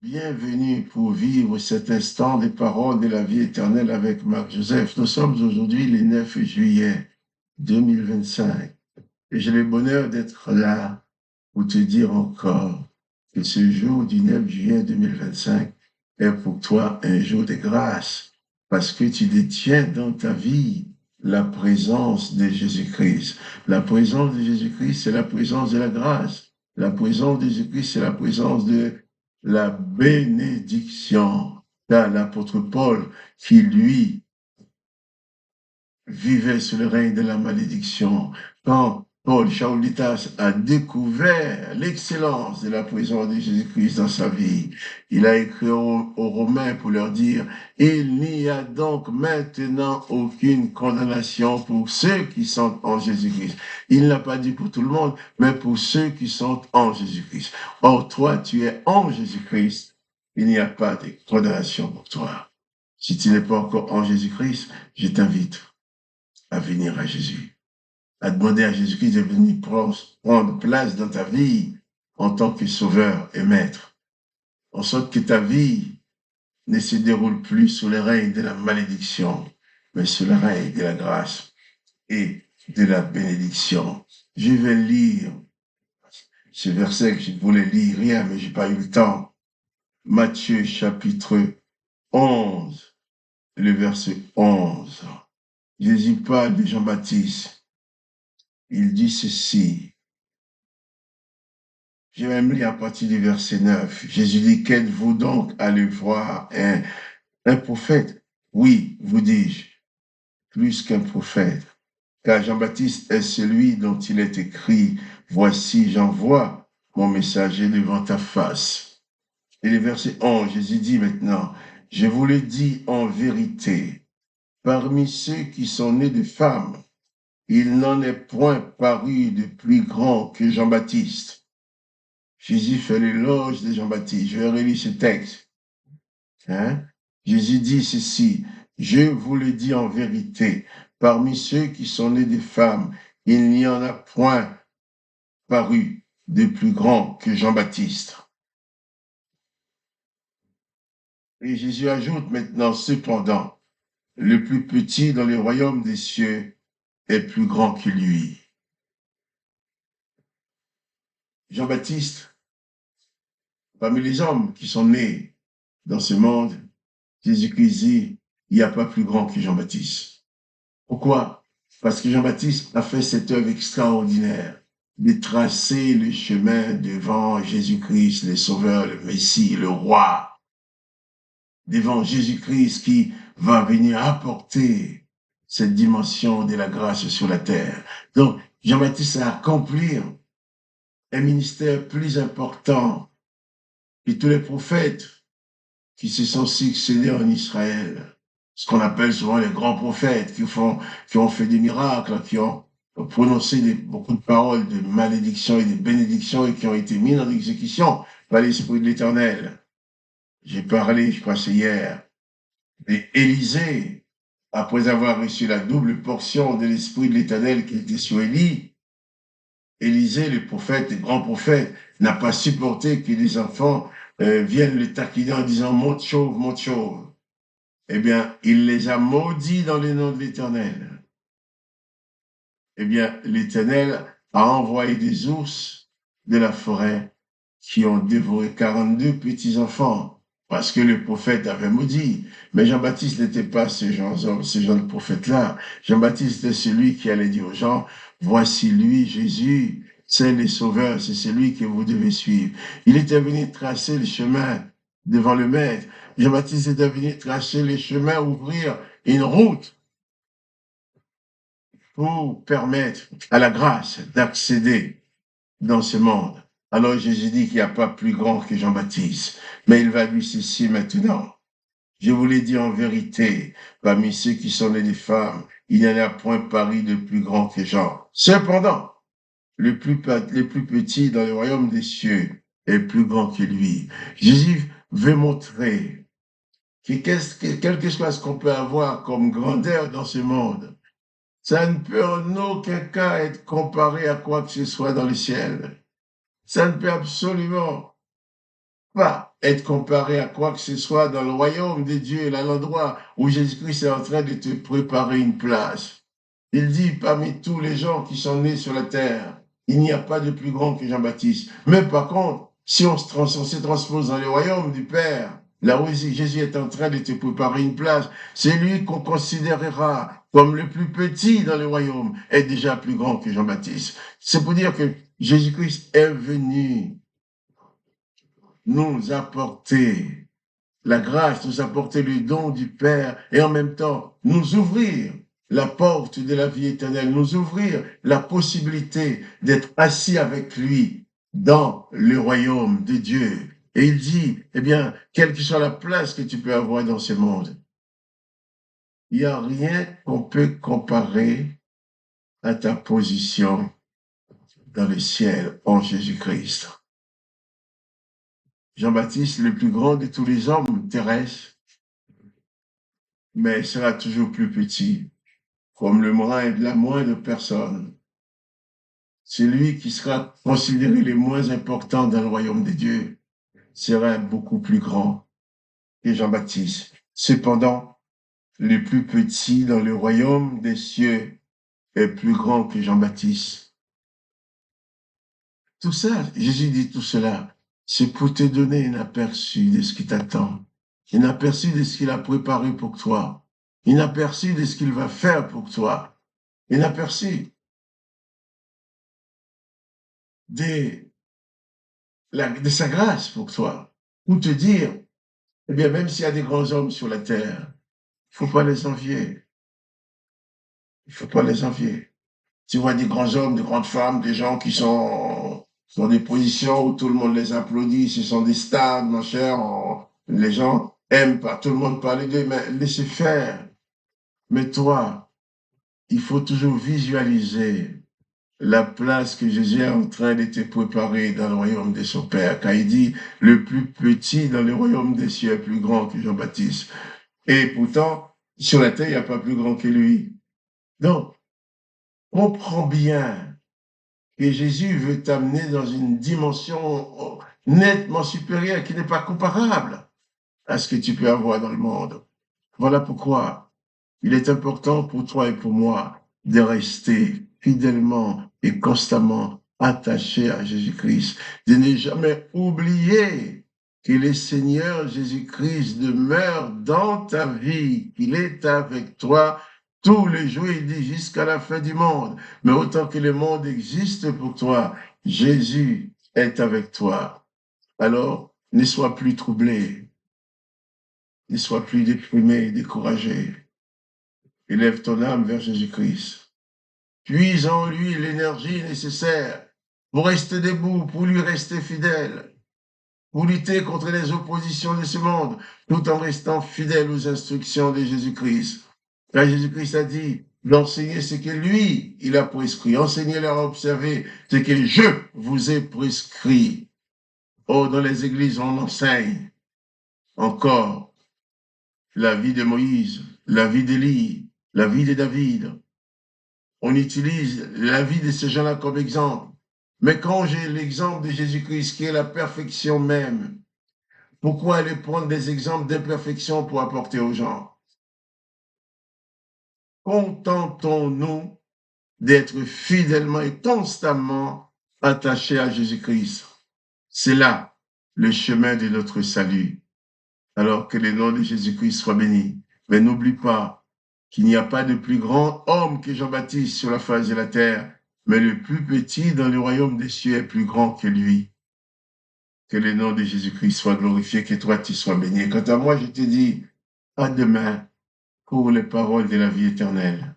Bienvenue pour vivre cet instant des paroles de la vie éternelle avec Marc Joseph. Nous sommes aujourd'hui le 9 juillet 2025 et j'ai le bonheur d'être là pour te dire encore que ce jour du 9 juillet 2025 est pour toi un jour de grâce parce que tu détiens dans ta vie la présence de Jésus-Christ. La présence de Jésus-Christ, c'est la présence de la grâce. La présence de Jésus-Christ, c'est la présence de la bénédiction. Là, l'apôtre Paul qui, lui, vivait sous le règne de la malédiction. Quand Paul Chaulitas a découvert l'excellence de la présence de Jésus-Christ dans sa vie, il a écrit aux Romains pour leur dire, il n'y a donc maintenant aucune condamnation pour ceux qui sont en Jésus-Christ. Il n'a pas dit pour tout le monde, mais pour ceux qui sont en Jésus-Christ. Or, toi, tu es en Jésus-Christ. Il n'y a pas de condamnation pour toi. Si tu n'es pas encore en Jésus-Christ, je t'invite à venir à Jésus, à demander à Jésus-Christ de venir prendre place dans ta vie en tant que sauveur et maître, en sorte que ta vie ne se déroule plus sous le règne de la malédiction, mais sous le règne de la grâce et de la bénédiction. Je vais lire ce verset que je voulais lire hier, mais je n'ai pas eu le temps. Matthieu chapitre 11, le verset 11. Jésus parle de Jean-Baptiste. Il dit ceci. Je vais même lire à partir du verset 9. Jésus dit, qu'êtes-vous donc allé voir un prophète? Oui, vous dis-je, plus qu'un prophète. Car Jean-Baptiste est celui dont il est écrit, voici, j'envoie mon messager devant ta face. Et le verset 11, Jésus dit maintenant, je vous le dis en vérité, parmi ceux qui sont nés de femmes, il n'en est point paru de plus grand que Jean-Baptiste. Jésus fait l'éloge de Jean-Baptiste. Je vais relire ce texte. Jésus dit ceci, je vous le dis en vérité, parmi ceux qui sont nés des femmes, il n'y en a point paru de plus grand que Jean-Baptiste. Et Jésus ajoute maintenant, cependant, le plus petit dans le royaume des cieux est plus grand que lui. Jean-Baptiste, parmi les hommes qui sont nés dans ce monde, Jésus-Christ dit, il n'y a pas plus grand que Jean-Baptiste. Pourquoi? Parce que Jean-Baptiste a fait cette œuvre extraordinaire de tracer le chemin devant Jésus-Christ, le Sauveur, le Messie, le Roi, devant Jésus-Christ qui va venir apporter cette dimension de la grâce sur la terre. Donc, Jean-Baptiste a accompli un ministère plus important que tous les prophètes qui se sont succédés en Israël. Ce qu'on appelle souvent les grands prophètes qui ont fait des miracles, qui ont prononcé beaucoup de paroles de malédiction et de bénédiction et qui ont été mis en exécution par l'Esprit de l'Éternel. J'ai parlé, je crois c'est hier, d'Élisée, après avoir reçu la double portion de l'Esprit de l'Éternel qui était sur Élie. Élisée, le prophète, le grand prophète, n'a pas supporté que les enfants viennent le taquiner en disant « monte chauve, monte chauve ». Eh bien, il les a maudits dans le nom de l'Éternel. Eh bien, l'Éternel a envoyé des ours de la forêt qui ont dévoré 42 petits-enfants parce que le prophète avait maudit. Mais Jean-Baptiste n'était pas ce genre de prophète-là. Jean-Baptiste était celui qui allait dire aux gens, voici lui, Jésus, c'est le Sauveur, c'est celui que vous devez suivre. Il était venu tracer le chemin devant le Maître. Jean-Baptiste était venu tracer les chemins, ouvrir une route pour permettre à la grâce d'accéder dans ce monde. Alors Jésus dit qu'il n'y a pas plus grand que Jean-Baptiste, mais il va lui ceci maintenant. Je vous l'ai dit en vérité, parmi ceux qui sont nés des femmes, il n'y en a point paru de plus grand que Jean. Cependant, le plus petit dans le royaume des cieux est plus grand que lui. Jésus veut montrer que quel que soit ce qu'on peut avoir comme grandeur dans ce monde, ça ne peut en aucun cas être comparé à quoi que ce soit dans le ciel. Ça ne peut absolument pas être comparé à quoi que ce soit dans le royaume de Dieu, à l'endroit où Jésus-Christ est en train de te préparer une place. Il dit, parmi tous les gens qui sont nés sur la terre, il n'y a pas de plus grand que Jean-Baptiste. Mais par contre, si on se transpose dans le royaume du Père, là où Jésus est en train de te préparer une place, c'est lui qu'on considérera comme le plus petit dans le royaume, est déjà plus grand que Jean-Baptiste. C'est pour dire que Jésus-Christ est venu nous apporter la grâce, nous apporter le don du Père et en même temps nous ouvrir la porte de la vie éternelle, nous ouvrir la possibilité d'être assis avec lui dans le royaume de Dieu. Et il dit, eh bien, quelle que soit la place que tu peux avoir dans ce monde, il n'y a rien qu'on peut comparer à ta position dans le ciel en Jésus-Christ. Jean-Baptiste, le plus grand de tous les hommes terrestres, mais sera toujours plus petit, comme le la moindre personne. C'est lui qui sera considéré le moins important dans le royaume de Dieu, sera beaucoup plus grand que Jean-Baptiste. Cependant, le plus petit dans le royaume des cieux est plus grand que Jean-Baptiste. Tout ça, Jésus dit tout cela, c'est pour te donner un aperçu de ce qui t'attend, un aperçu de ce qu'il a préparé pour toi, un aperçu de ce qu'il va faire pour toi, un aperçu de sa grâce pour toi, pour te dire, eh bien, même s'il y a des grands hommes sur la terre, il ne faut pas les envier. Il ne faut pas les envier. Tu vois des grands hommes, des grandes femmes, des gens qui sont dans des positions où tout le monde les applaudit, ce sont des stars, mon cher, les gens aiment pas, tout le monde parle d'eux, mais laissez faire. Mais toi, il faut toujours visualiser la place que Jésus est en train de te préparer dans le royaume de son Père. Car il dit, le plus petit dans le royaume des cieux est plus grand que Jean-Baptiste. Et pourtant, sur la terre, il n'y a pas plus grand que lui. Donc, comprends bien que Jésus veut t'amener dans une dimension nettement supérieure qui n'est pas comparable à ce que tu peux avoir dans le monde. Voilà pourquoi il est important pour toi et pour moi de rester fidèlement et constamment attachés à Jésus-Christ, de ne jamais oublier que le Seigneur Jésus-Christ demeure dans ta vie, qu'il est avec toi tous les jours, il dit jusqu'à la fin du monde. Mais autant que le monde existe pour toi, Jésus est avec toi. Alors, ne sois plus troublé, ne sois plus déprimé, découragé. Élève ton âme vers Jésus-Christ. Puise en lui l'énergie nécessaire pour rester debout, pour lui rester fidèle, pour lutter contre les oppositions de ce monde, tout en restant fidèle aux instructions de Jésus-Christ. Car Jésus-Christ a dit d'enseigner ce que lui, il a prescrit. Enseignez-leur à observer ce que je vous ai prescrit. Oh, dans les églises, on enseigne encore la vie de Moïse, la vie d'Élie, la vie de David. On utilise la vie de ces gens-là comme exemple. Mais quand j'ai l'exemple de Jésus-Christ, qui est la perfection même, pourquoi aller prendre des exemples d'imperfection pour apporter aux gens? Contentons-nous d'être fidèlement et constamment attachés à Jésus-Christ. C'est là le chemin de notre salut. Alors que le nom de Jésus-Christ soit béni. Mais n'oublie pas qu'il n'y a pas de plus grand homme que Jean-Baptiste sur la face de la terre, mais le plus petit dans le royaume des cieux est plus grand que lui. Que le nom de Jésus-Christ soit glorifié, que toi tu sois béni. Quant à moi, je te dis à demain pour les paroles de la vie éternelle.